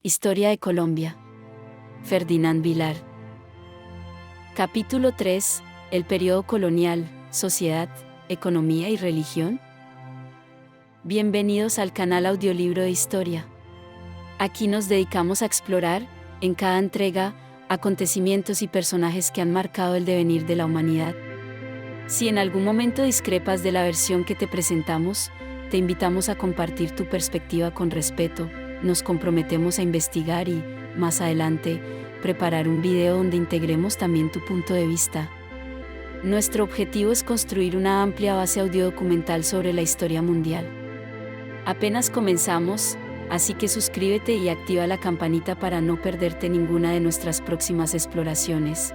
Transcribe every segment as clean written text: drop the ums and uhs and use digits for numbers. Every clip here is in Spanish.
Historia de Colombia. Ferdinand Vilar. Capítulo 3. El periodo colonial, sociedad, economía y religión. Bienvenidos al canal Audiolibro de Historia. Aquí nos dedicamos a explorar, en cada entrega, acontecimientos y personajes que han marcado el devenir de la humanidad. Si en algún momento discrepas de la versión que te presentamos, te invitamos a compartir tu perspectiva con respeto. Nos comprometemos a investigar y, más adelante, preparar un video donde integremos también tu punto de vista. Nuestro objetivo es construir una amplia base audiodocumental sobre la historia mundial. Apenas comenzamos, así que suscríbete y activa la campanita para no perderte ninguna de nuestras próximas exploraciones.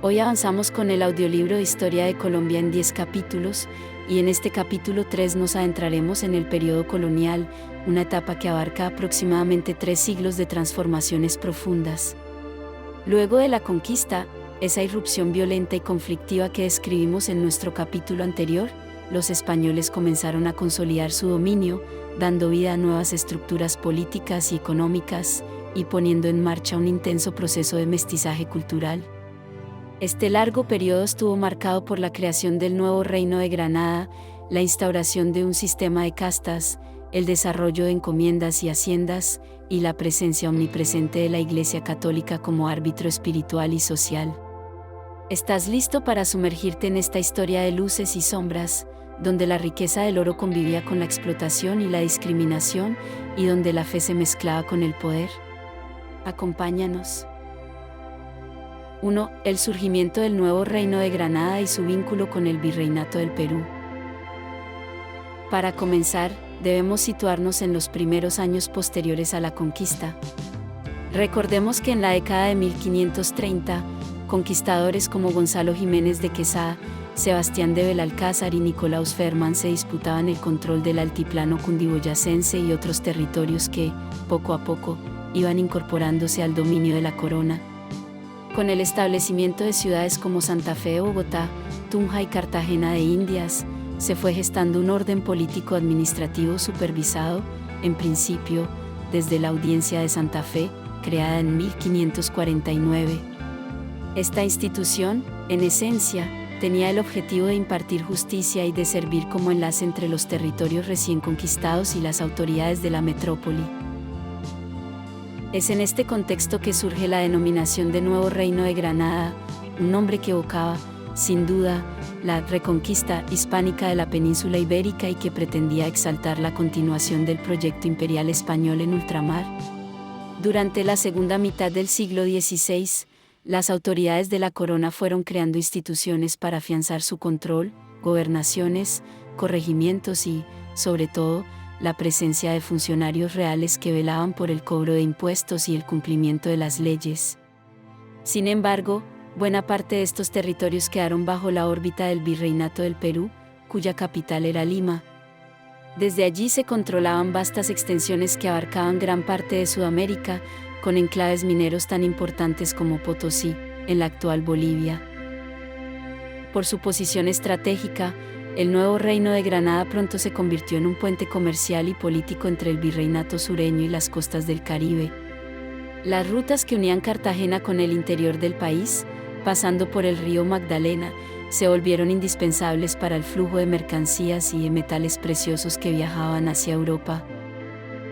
Hoy avanzamos con el audiolibro de Historia de Colombia en 10 capítulos, y en este capítulo 3 nos adentraremos en el periodo colonial, una etapa que abarca aproximadamente 3 siglos de transformaciones profundas. Luego de la conquista, esa irrupción violenta y conflictiva que describimos en nuestro capítulo anterior, los españoles comenzaron a consolidar su dominio, dando vida a nuevas estructuras políticas y económicas, y poniendo en marcha un intenso proceso de mestizaje cultural. Este largo periodo estuvo marcado por la creación del nuevo Reino de Granada, la instauración de un sistema de castas, el desarrollo de encomiendas y haciendas, y la presencia omnipresente de la Iglesia Católica como árbitro espiritual y social. ¿Estás listo para sumergirte en esta historia de luces y sombras, donde la riqueza del oro convivía con la explotación y la discriminación, y donde la fe se mezclaba con el poder? Acompáñanos. 1. El surgimiento del nuevo Reino de Granada y su vínculo con el Virreinato del Perú. Para comenzar, debemos situarnos en los primeros años posteriores a la conquista. Recordemos que en la década de 1530, conquistadores como Gonzalo Jiménez de Quesada, Sebastián de Belalcázar y Nicolaus Ferman se disputaban el control del altiplano cundiboyacense y otros territorios que, poco a poco, iban incorporándose al dominio de la corona. Con el establecimiento de ciudades como Santa Fe de Bogotá, Tunja y Cartagena de Indias, se fue gestando un orden político-administrativo supervisado, en principio, desde la Audiencia de Santa Fe, creada en 1549. Esta institución, en esencia, tenía el objetivo de impartir justicia y de servir como enlace entre los territorios recién conquistados y las autoridades de la metrópoli. Es en este contexto que surge la denominación de Nuevo Reino de Granada, un nombre que evocaba, sin duda, la reconquista hispánica de la península ibérica y que pretendía exaltar la continuación del proyecto imperial español en ultramar. Durante la segunda mitad del siglo XVI, las autoridades de la corona fueron creando instituciones para afianzar su control, gobernaciones, corregimientos y, sobre todo, la presencia de funcionarios reales que velaban por el cobro de impuestos y el cumplimiento de las leyes. Sin embargo, buena parte de estos territorios quedaron bajo la órbita del Virreinato del Perú, cuya capital era Lima. Desde allí se controlaban vastas extensiones que abarcaban gran parte de Sudamérica, con enclaves mineros tan importantes como Potosí, en la actual Bolivia. Por su posición estratégica, el nuevo Reino de Granada pronto se convirtió en un puente comercial y político entre el Virreinato sureño y las costas del Caribe. Las rutas que unían Cartagena con el interior del país, pasando por el río Magdalena, se volvieron indispensables para el flujo de mercancías y de metales preciosos que viajaban hacia Europa.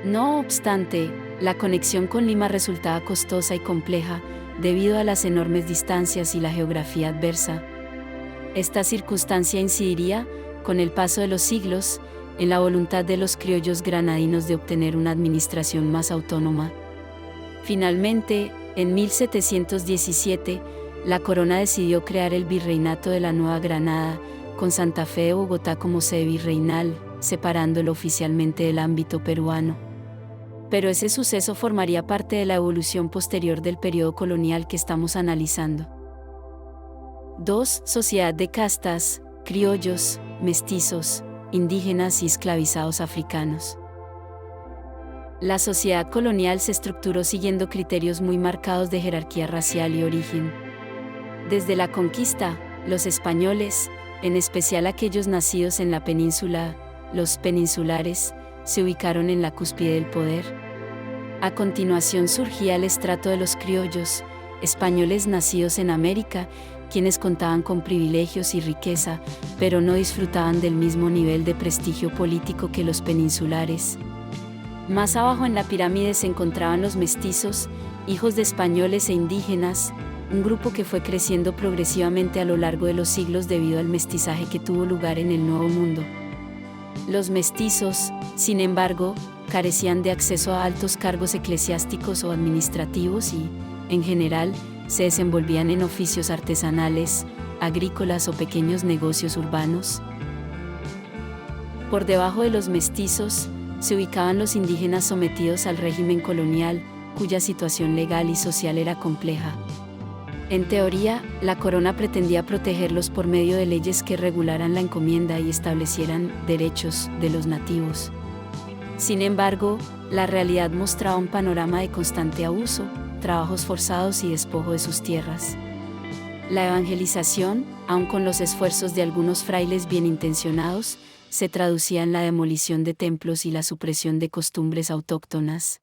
No obstante, la conexión con Lima resultaba costosa y compleja, debido a las enormes distancias y la geografía adversa. Esta circunstancia incidiría, con el paso de los siglos, en la voluntad de los criollos granadinos de obtener una administración más autónoma. Finalmente, en 1717, la corona decidió crear el Virreinato de la Nueva Granada, con Santa Fe de Bogotá como sede virreinal, separándolo oficialmente del ámbito peruano. Pero ese suceso formaría parte de la evolución posterior del periodo colonial que estamos analizando. 2. Sociedad de castas, criollos, mestizos, indígenas y esclavizados africanos. La sociedad colonial se estructuró siguiendo criterios muy marcados de jerarquía racial y origen. Desde la conquista, los españoles, en especial aquellos nacidos en la península, los peninsulares, se ubicaron en la cúspide del poder. A continuación surgía el estrato de los criollos, españoles nacidos en América, quienes contaban con privilegios y riqueza, pero no disfrutaban del mismo nivel de prestigio político que los peninsulares. Más abajo en la pirámide se encontraban los mestizos, hijos de españoles e indígenas, un grupo que fue creciendo progresivamente a lo largo de los siglos debido al mestizaje que tuvo lugar en el Nuevo Mundo. Los mestizos, sin embargo, carecían de acceso a altos cargos eclesiásticos o administrativos y, en general, se desenvolvían en oficios artesanales, agrícolas o pequeños negocios urbanos. Por debajo de los mestizos, se ubicaban los indígenas sometidos al régimen colonial, cuya situación legal y social era compleja. En teoría, la corona pretendía protegerlos por medio de leyes que regularan la encomienda y establecieran derechos de los nativos. Sin embargo, la realidad mostraba un panorama de constante abuso, trabajos forzados y despojo de sus tierras. La evangelización, aun con los esfuerzos de algunos frailes bien intencionados, se traducía en la demolición de templos y la supresión de costumbres autóctonas.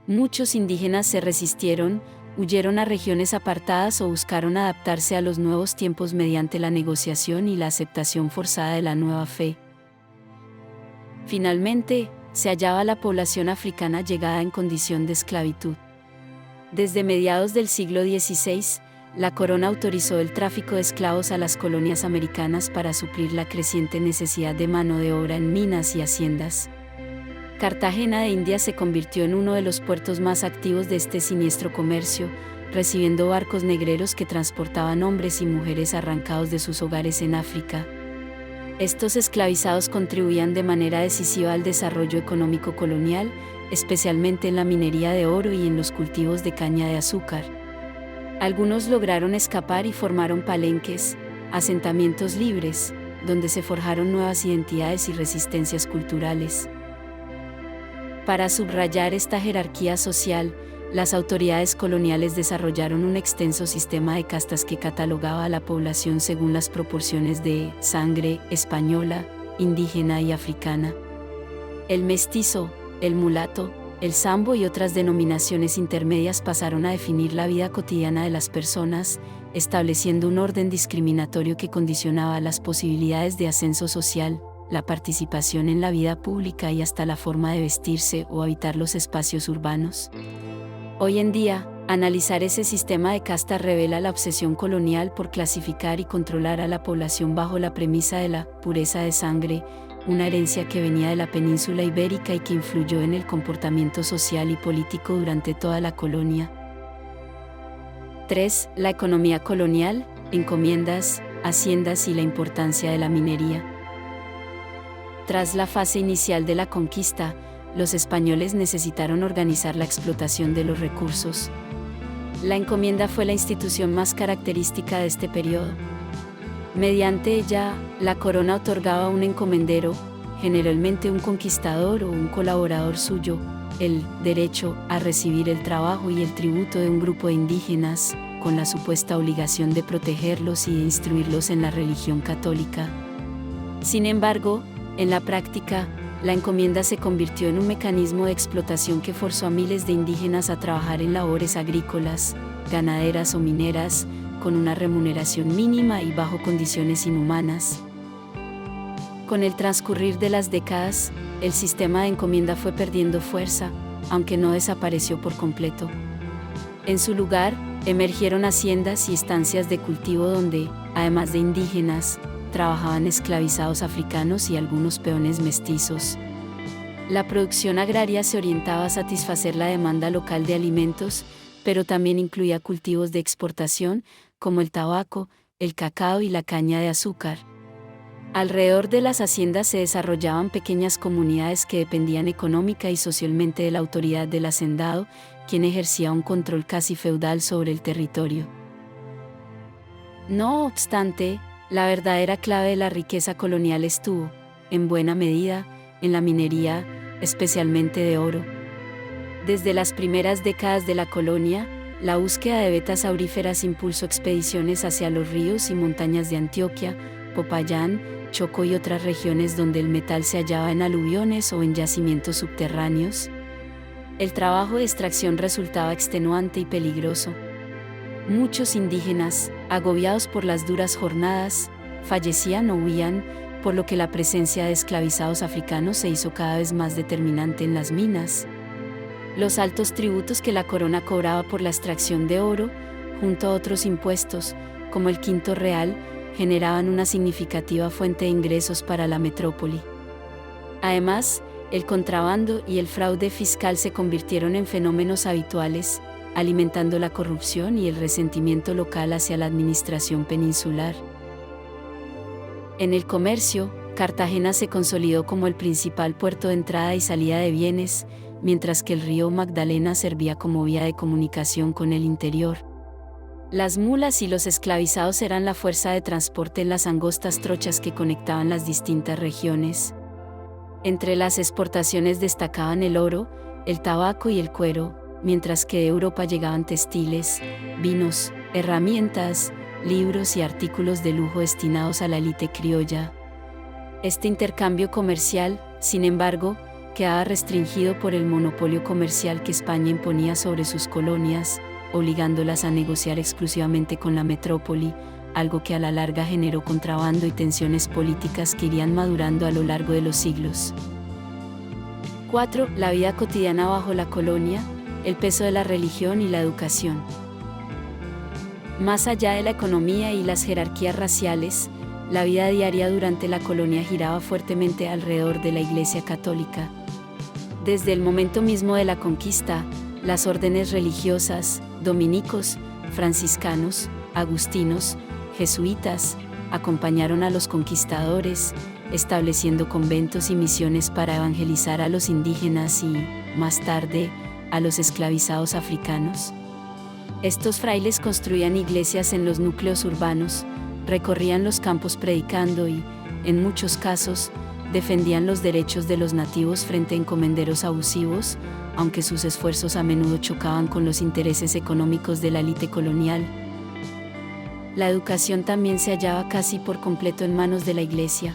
Muchos indígenas se resistieron, huyeron a regiones apartadas o buscaron adaptarse a los nuevos tiempos mediante la negociación y la aceptación forzada de la nueva fe. Finalmente, se hallaba la población africana llegada en condición de esclavitud. Desde mediados del siglo XVI, la corona autorizó el tráfico de esclavos a las colonias americanas para suplir la creciente necesidad de mano de obra en minas y haciendas. Cartagena de Indias se convirtió en uno de los puertos más activos de este siniestro comercio, recibiendo barcos negreros que transportaban hombres y mujeres arrancados de sus hogares en África. Estos esclavizados contribuían de manera decisiva al desarrollo económico colonial, especialmente en la minería de oro y en los cultivos de caña de azúcar. Algunos lograron escapar y formaron palenques, asentamientos libres, donde se forjaron nuevas identidades y resistencias culturales. Para subrayar esta jerarquía social, las autoridades coloniales desarrollaron un extenso sistema de castas que catalogaba a la población según las proporciones de sangre española, indígena y africana. El mestizo, el mulato, el sambo y otras denominaciones intermedias pasaron a definir la vida cotidiana de las personas, estableciendo un orden discriminatorio que condicionaba las posibilidades de ascenso social, la participación en la vida pública y hasta la forma de vestirse o habitar los espacios urbanos. Hoy en día, analizar ese sistema de castas revela la obsesión colonial por clasificar y controlar a la población bajo la premisa de la pureza de sangre, una herencia que venía de la península ibérica y que influyó en el comportamiento social y político durante toda la colonia. 3. La economía colonial, encomiendas, haciendas y la importancia de la minería. Tras la fase inicial de la conquista, los españoles necesitaron organizar la explotación de los recursos. La encomienda fue la institución más característica de este periodo. Mediante ella, la corona otorgaba a un encomendero, generalmente un conquistador o un colaborador suyo, el derecho a recibir el trabajo y el tributo de un grupo de indígenas, con la supuesta obligación de protegerlos y de instruirlos en la religión católica. Sin embargo, en la práctica, la encomienda se convirtió en un mecanismo de explotación que forzó a miles de indígenas a trabajar en labores agrícolas, ganaderas o mineras, con una remuneración mínima y bajo condiciones inhumanas. Con el transcurrir de las décadas, el sistema de encomienda fue perdiendo fuerza, aunque no desapareció por completo. En su lugar, emergieron haciendas y estancias de cultivo donde, además de indígenas, trabajaban esclavizados africanos y algunos peones mestizos. La producción agraria se orientaba a satisfacer la demanda local de alimentos, pero también incluía cultivos de exportación, como el tabaco, el cacao y la caña de azúcar. Alrededor de las haciendas se desarrollaban pequeñas comunidades que dependían económica y socialmente de la autoridad del hacendado, quien ejercía un control casi feudal sobre el territorio. No obstante, la verdadera clave de la riqueza colonial estuvo, en buena medida, en la minería, especialmente de oro. Desde las primeras décadas de la colonia, la búsqueda de vetas auríferas impulsó expediciones hacia los ríos y montañas de Antioquia, Popayán, Chocó y otras regiones donde el metal se hallaba en aluviones o en yacimientos subterráneos. El trabajo de extracción resultaba extenuante y peligroso. Muchos indígenas, agobiados por las duras jornadas, fallecían o huían, por lo que la presencia de esclavizados africanos se hizo cada vez más determinante en las minas. Los altos tributos que la corona cobraba por la extracción de oro, junto a otros impuestos, como el quinto real, generaban una significativa fuente de ingresos para la metrópoli. Además, el contrabando y el fraude fiscal se convirtieron en fenómenos habituales, alimentando la corrupción y el resentimiento local hacia la administración peninsular. En el comercio, Cartagena se consolidó como el principal puerto de entrada y salida de bienes, mientras que el río Magdalena servía como vía de comunicación con el interior. Las mulas y los esclavizados eran la fuerza de transporte en las angostas trochas que conectaban las distintas regiones. Entre las exportaciones destacaban el oro, el tabaco y el cuero, mientras que de Europa llegaban textiles, vinos, herramientas, libros y artículos de lujo destinados a la élite criolla. Este intercambio comercial, sin embargo, quedaba restringido por el monopolio comercial que España imponía sobre sus colonias, obligándolas a negociar exclusivamente con la metrópoli, algo que a la larga generó contrabando y tensiones políticas que irían madurando a lo largo de los siglos. 4. La vida cotidiana bajo la colonia, el peso de la religión y la educación. Más allá de la economía y las jerarquías raciales, la vida diaria durante la colonia giraba fuertemente alrededor de la Iglesia Católica. Desde el momento mismo de la conquista, las órdenes religiosas, dominicos, franciscanos, agustinos, jesuitas, acompañaron a los conquistadores, estableciendo conventos y misiones para evangelizar a los indígenas y, más tarde, a los esclavizados africanos. Estos frailes construían iglesias en los núcleos urbanos, recorrían los campos predicando y, en muchos casos, defendían los derechos de los nativos frente a encomenderos abusivos, aunque sus esfuerzos a menudo chocaban con los intereses económicos de la élite colonial. La educación también se hallaba casi por completo en manos de la Iglesia.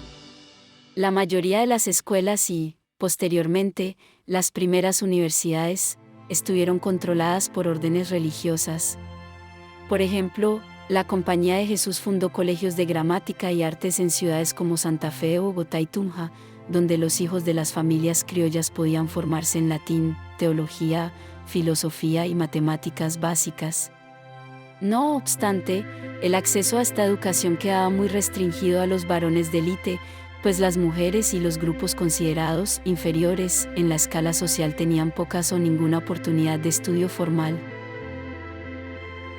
La mayoría de las escuelas y, posteriormente, las primeras universidades, estuvieron controladas por órdenes religiosas. Por ejemplo, la Compañía de Jesús fundó colegios de gramática y artes en ciudades como Santa Fe, Bogotá y Tunja, donde los hijos de las familias criollas podían formarse en latín, teología, filosofía y matemáticas básicas. No obstante, el acceso a esta educación quedaba muy restringido a los varones de élite, pues las mujeres y los grupos considerados inferiores en la escala social tenían pocas o ninguna oportunidad de estudio formal.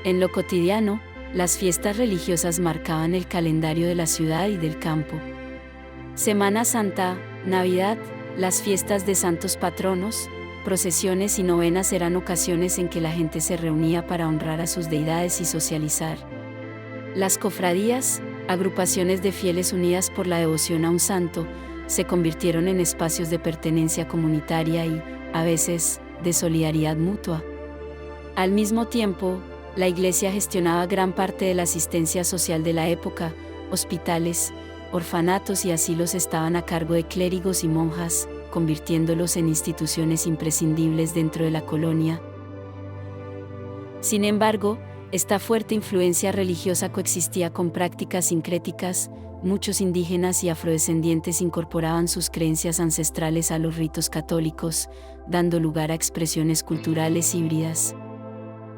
En lo cotidiano, las fiestas religiosas marcaban el calendario de la ciudad y del campo. Semana Santa, Navidad, las fiestas de santos patronos, procesiones y novenas eran ocasiones en que la gente se reunía para honrar a sus deidades y socializar. Las cofradías, agrupaciones de fieles unidas por la devoción a un santo, se convirtieron en espacios de pertenencia comunitaria y, a veces, de solidaridad mutua. Al mismo tiempo, la Iglesia gestionaba gran parte de la asistencia social de la época. Hospitales, orfanatos y asilos estaban a cargo de clérigos y monjas, convirtiéndolos en instituciones imprescindibles dentro de la colonia. Sin embargo, esta fuerte influencia religiosa coexistía con prácticas sincréticas. Muchos indígenas y afrodescendientes incorporaban sus creencias ancestrales a los ritos católicos, dando lugar a expresiones culturales híbridas.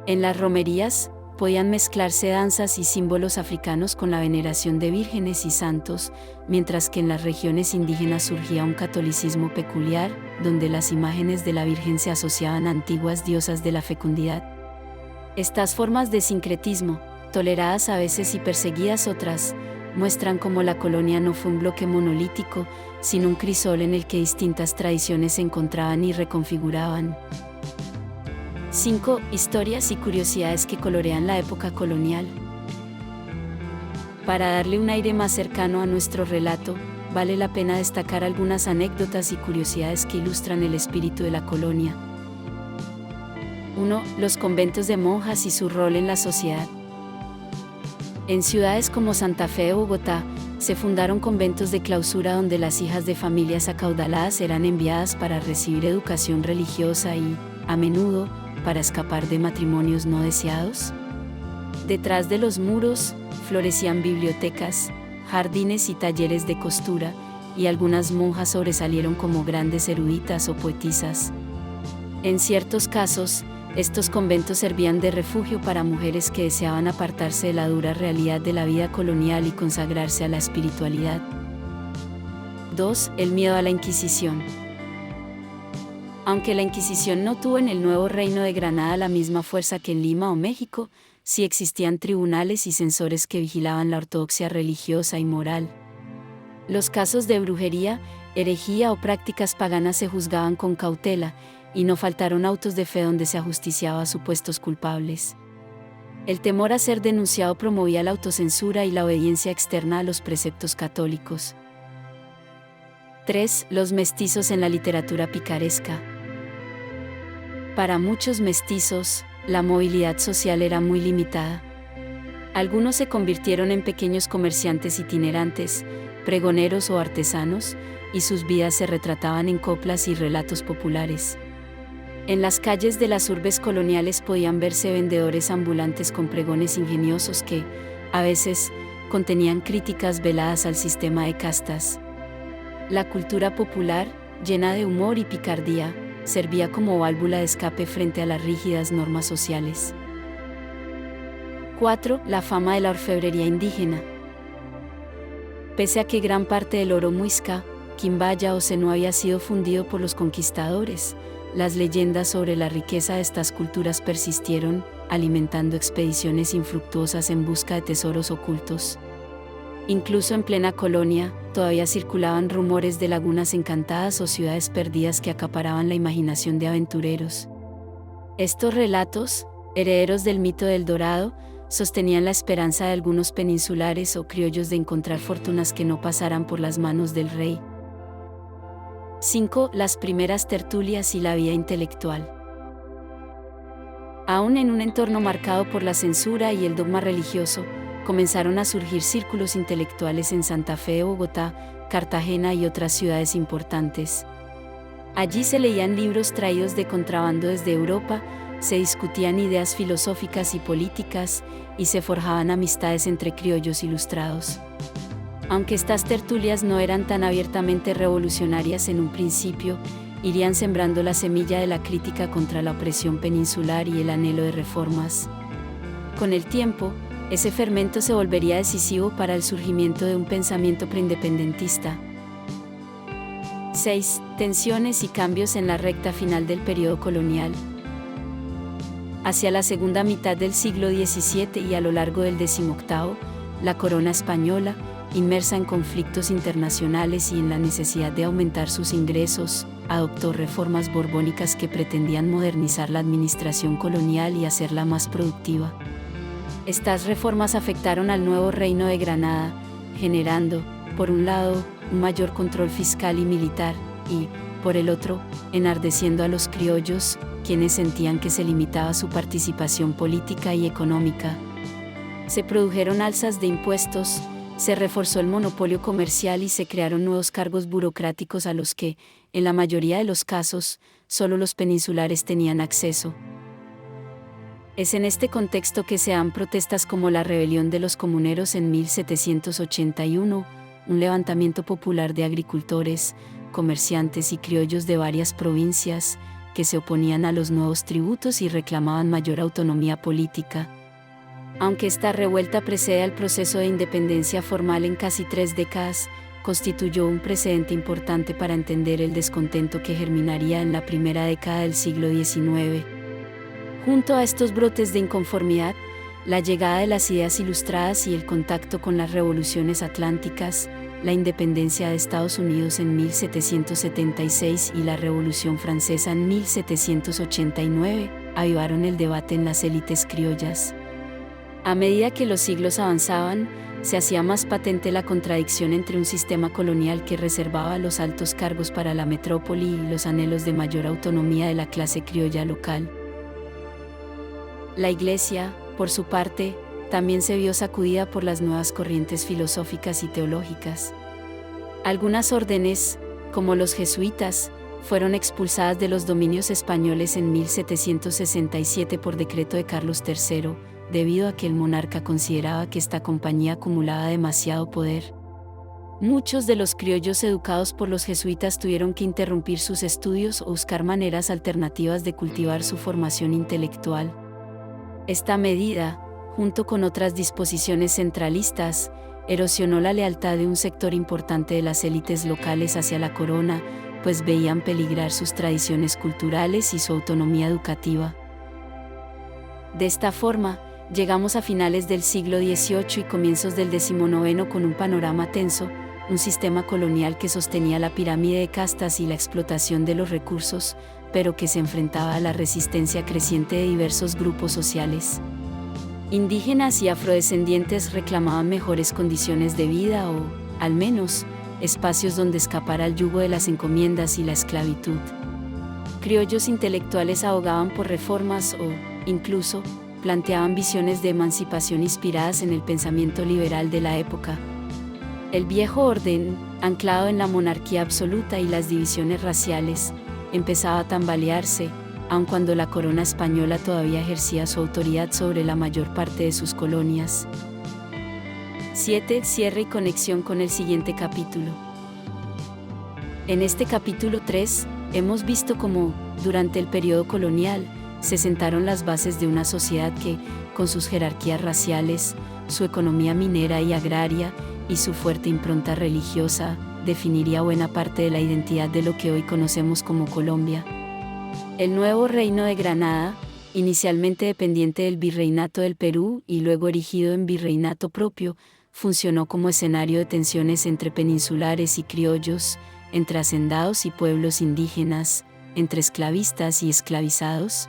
En las romerías, podían mezclarse danzas y símbolos africanos con la veneración de vírgenes y santos, mientras que en las regiones indígenas surgía un catolicismo peculiar, donde las imágenes de la Virgen se asociaban a antiguas diosas de la fecundidad. Estas formas de sincretismo, toleradas a veces y perseguidas otras, muestran cómo la colonia no fue un bloque monolítico, sino un crisol en el que distintas tradiciones se encontraban y reconfiguraban. 5. Historias y curiosidades que colorean la época colonial. Para darle un aire más cercano a nuestro relato, vale la pena destacar algunas anécdotas y curiosidades que ilustran el espíritu de la colonia. 1. Los conventos de monjas y su rol en la sociedad. En ciudades como Santa Fe o Bogotá, se fundaron conventos de clausura donde las hijas de familias acaudaladas eran enviadas para recibir educación religiosa y, a menudo, para escapar de matrimonios no deseados? Detrás de los muros, florecían bibliotecas, jardines y talleres de costura, y algunas monjas sobresalieron como grandes eruditas o poetisas. En ciertos casos, estos conventos servían de refugio para mujeres que deseaban apartarse de la dura realidad de la vida colonial y consagrarse a la espiritualidad. 2. El miedo a la Inquisición. Aunque la Inquisición no tuvo en el nuevo Reino de Granada la misma fuerza que en Lima o México, sí existían tribunales y censores que vigilaban la ortodoxia religiosa y moral. Los casos de brujería, herejía o prácticas paganas se juzgaban con cautela, y no faltaron autos de fe donde se ajusticiaba a supuestos culpables. El temor a ser denunciado promovía la autocensura y la obediencia externa a los preceptos católicos. 3. Los mestizos en la literatura picaresca. Para muchos mestizos, la movilidad social era muy limitada. Algunos se convirtieron en pequeños comerciantes itinerantes, pregoneros o artesanos, y sus vidas se retrataban en coplas y relatos populares. En las calles de las urbes coloniales podían verse vendedores ambulantes con pregones ingeniosos que, a veces, contenían críticas veladas al sistema de castas. La cultura popular, llena de humor y picardía, servía como válvula de escape frente a las rígidas normas sociales. 4. La fama de la orfebrería indígena. Pese a que gran parte del oro muisca, quimbaya o seno había sido fundido por los conquistadores, las leyendas sobre la riqueza de estas culturas persistieron, alimentando expediciones infructuosas en busca de tesoros ocultos. Incluso en plena colonia, todavía circulaban rumores de lagunas encantadas o ciudades perdidas que acaparaban la imaginación de aventureros. Estos relatos, herederos del mito del Dorado, sostenían la esperanza de algunos peninsulares o criollos de encontrar fortunas que no pasaran por las manos del rey. 5. Las primeras tertulias y la vida intelectual. Aún en un entorno marcado por la censura y el dogma religioso, comenzaron a surgir círculos intelectuales en Santa Fe, Bogotá, Cartagena y otras ciudades importantes. Allí se leían libros traídos de contrabando desde Europa, se discutían ideas filosóficas y políticas, y se forjaban amistades entre criollos ilustrados. Aunque estas tertulias no eran tan abiertamente revolucionarias en un principio, irían sembrando la semilla de la crítica contra la opresión peninsular y el anhelo de reformas. Con el tiempo, ese fermento se volvería decisivo para el surgimiento de un pensamiento preindependentista. 6. Tensiones y cambios en la recta final del periodo colonial. Hacia la segunda mitad del siglo XVII y a lo largo del XVIII, la corona española, inmersa en conflictos internacionales y en la necesidad de aumentar sus ingresos, adoptó reformas borbónicas que pretendían modernizar la administración colonial y hacerla más productiva. Estas reformas afectaron al nuevo Reino de Granada, generando, por un lado, un mayor control fiscal y militar, y, por el otro, enardeciendo a los criollos, quienes sentían que se limitaba su participación política y económica. Se produjeron alzas de impuestos, se reforzó el monopolio comercial y se crearon nuevos cargos burocráticos a los que, en la mayoría de los casos, solo los peninsulares tenían acceso. Es en este contexto que se dan protestas como la Rebelión de los Comuneros en 1781, un levantamiento popular de agricultores, comerciantes y criollos de varias provincias, que se oponían a los nuevos tributos y reclamaban mayor autonomía política. Aunque esta revuelta precede al proceso de independencia formal en casi 3 décadas, constituyó un precedente importante para entender el descontento que germinaría en la primera década del siglo XIX. Junto a estos brotes de inconformidad, la llegada de las ideas ilustradas y el contacto con las revoluciones atlánticas, la independencia de Estados Unidos en 1776 y la Revolución Francesa en 1789, avivaron el debate en las élites criollas. A medida que los siglos avanzaban, se hacía más patente la contradicción entre un sistema colonial que reservaba los altos cargos para la metrópoli y los anhelos de mayor autonomía de la clase criolla local. La Iglesia, por su parte, también se vio sacudida por las nuevas corrientes filosóficas y teológicas. Algunas órdenes, como los jesuitas, fueron expulsadas de los dominios españoles en 1767 por decreto de Carlos III, debido a que el monarca consideraba que esta compañía acumulaba demasiado poder. Muchos de los criollos educados por los jesuitas tuvieron que interrumpir sus estudios o buscar maneras alternativas de cultivar su formación intelectual. Esta medida, junto con otras disposiciones centralistas, erosionó la lealtad de un sector importante de las élites locales hacia la corona, pues veían peligrar sus tradiciones culturales y su autonomía educativa. De esta forma, llegamos a finales del siglo XVIII y comienzos del XIX con un panorama tenso, un sistema colonial que sostenía la pirámide de castas y la explotación de los recursos, pero que se enfrentaba a la resistencia creciente de diversos grupos sociales. Indígenas y afrodescendientes reclamaban mejores condiciones de vida o, al menos, espacios donde escapar al yugo de las encomiendas y la esclavitud. Criollos intelectuales abogaban por reformas o, incluso, planteaban visiones de emancipación inspiradas en el pensamiento liberal de la época. El viejo orden, anclado en la monarquía absoluta y las divisiones raciales, empezaba a tambalearse, aun cuando la corona española todavía ejercía su autoridad sobre la mayor parte de sus colonias. 7. Cierre y conexión con el siguiente capítulo. En este capítulo 3, hemos visto cómo, durante el periodo colonial, se sentaron las bases de una sociedad que, con sus jerarquías raciales, su economía minera y agraria, y su fuerte impronta religiosa, definiría buena parte de la identidad de lo que hoy conocemos como Colombia. El nuevo Reino de Granada, inicialmente dependiente del Virreinato del Perú y luego erigido en virreinato propio, funcionó como escenario de tensiones entre peninsulares y criollos, entre hacendados y pueblos indígenas, entre esclavistas y esclavizados.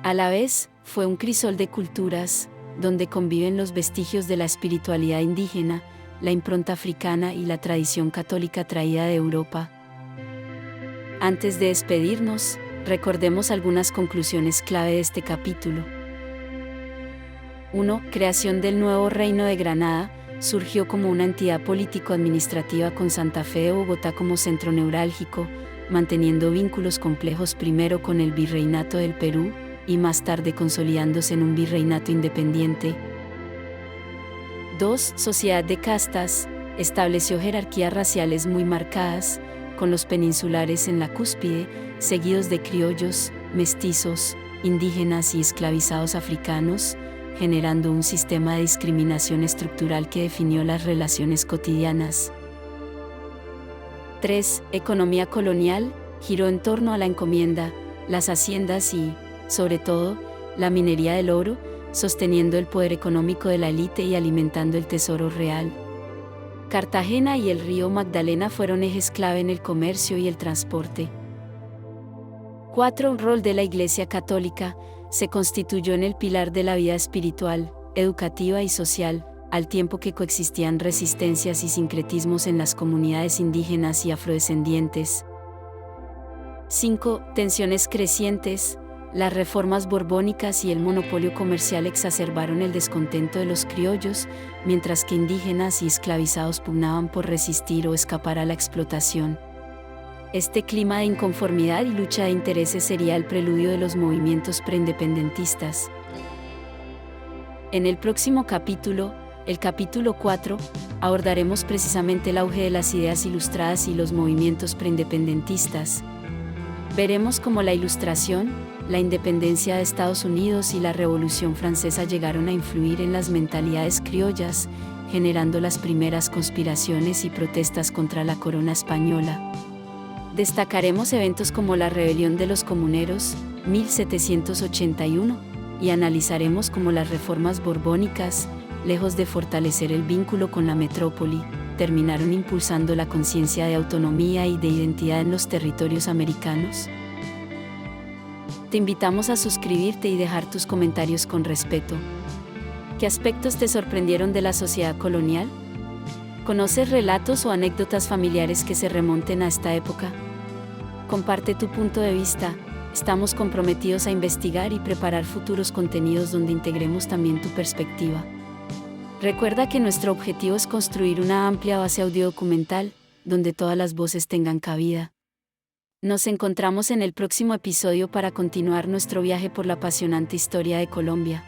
A la vez, fue un crisol de culturas, donde conviven los vestigios de la espiritualidad indígena, la impronta africana y la tradición católica traída de Europa. Antes de despedirnos, recordemos algunas conclusiones clave de este capítulo. 1. Creación del nuevo Reino de Granada. Surgió como una entidad político-administrativa con Santa Fe de Bogotá como centro neurálgico, manteniendo vínculos complejos primero con el Virreinato del Perú, y más tarde consolidándose en un virreinato independiente. 2. Sociedad de castas. Estableció jerarquías raciales muy marcadas, con los peninsulares en la cúspide, seguidos de criollos, mestizos, indígenas y esclavizados africanos, generando un sistema de discriminación estructural que definió las relaciones cotidianas. 3. Economía colonial. Giró en torno a la encomienda, las haciendas y, sobre todo, la minería del oro, sosteniendo el poder económico de la élite y alimentando el tesoro real. Cartagena y el río Magdalena fueron ejes clave en el comercio y el transporte. 4. Rol de la Iglesia Católica. Se constituyó en el pilar de la vida espiritual, educativa y social, al tiempo que coexistían resistencias y sincretismos en las comunidades indígenas y afrodescendientes. 5. Tensiones crecientes. Las reformas borbónicas y el monopolio comercial exacerbaron el descontento de los criollos, mientras que indígenas y esclavizados pugnaban por resistir o escapar a la explotación. Este clima de inconformidad y lucha de intereses sería el preludio de los movimientos preindependentistas. En el próximo capítulo, el capítulo 4, abordaremos precisamente el auge de las ideas ilustradas y los movimientos preindependentistas. Veremos cómo la Ilustración, la independencia de Estados Unidos y la Revolución Francesa llegaron a influir en las mentalidades criollas, generando las primeras conspiraciones y protestas contra la corona española. Destacaremos eventos como la Rebelión de los Comuneros, 1781, y analizaremos cómo las reformas borbónicas, lejos de fortalecer el vínculo con la metrópoli, terminaron impulsando la conciencia de autonomía y de identidad en los territorios americanos. Te invitamos a suscribirte y dejar tus comentarios con respeto. ¿Qué aspectos te sorprendieron de la sociedad colonial? ¿Conoces relatos o anécdotas familiares que se remonten a esta época? Comparte tu punto de vista. Estamos comprometidos a investigar y preparar futuros contenidos donde integremos también tu perspectiva. Recuerda que nuestro objetivo es construir una amplia base audiodocumental, donde todas las voces tengan cabida. Nos encontramos en el próximo episodio para continuar nuestro viaje por la apasionante historia de Colombia.